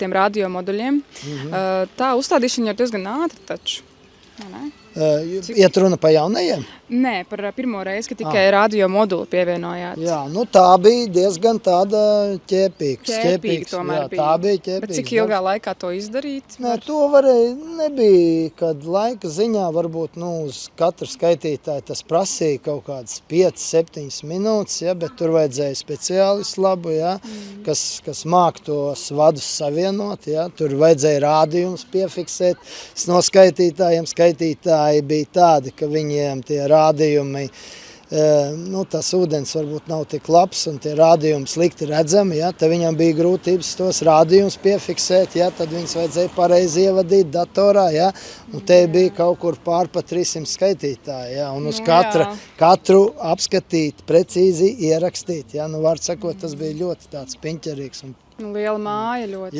tiem radiomoduļiem. Tā uzstādīšana jau diezgan ātri taču. Ne? Iet runa pa jaunajiem? Nē, par pirmo reizi, ka tikai radio moduli pievienojāt. Jā, nu tā bija diezgan tāda Ķēpīga tomēr jā, bija. tā bija ķēpīga. Bet cik ilgā laikā to izdarīt? Nē, to varēja, nebija, kad laika ziņā varbūt, uz katru skaitītāju tas prasīja kaut kādas 5-7 minūtes, ja, bet tur vajadzēja speciālistu labu, ja, kas māk tos vadus savienot, ja, tur vajadzēja rādījumus piefiksēt. No skaitītājiem skaitītāji bija tādi, ka viņiem tie rādījumi, tas ūdens varbūt nav tik labs un tie rādījumi slikti redzami, ja, tad viņam bija grūtības tos rādījumus piefiksēt, ja, tad viņus vajadzēja pareizi ievadīt datorā, ja, un te bija kaut kur pār pa 300 skaitītāji, ja, un uz katru apskatīt, precīzi ierakstīt, ja, var sakot, tas bija ļoti tāds piņķerīgs. Liela māja ļoti. Jā.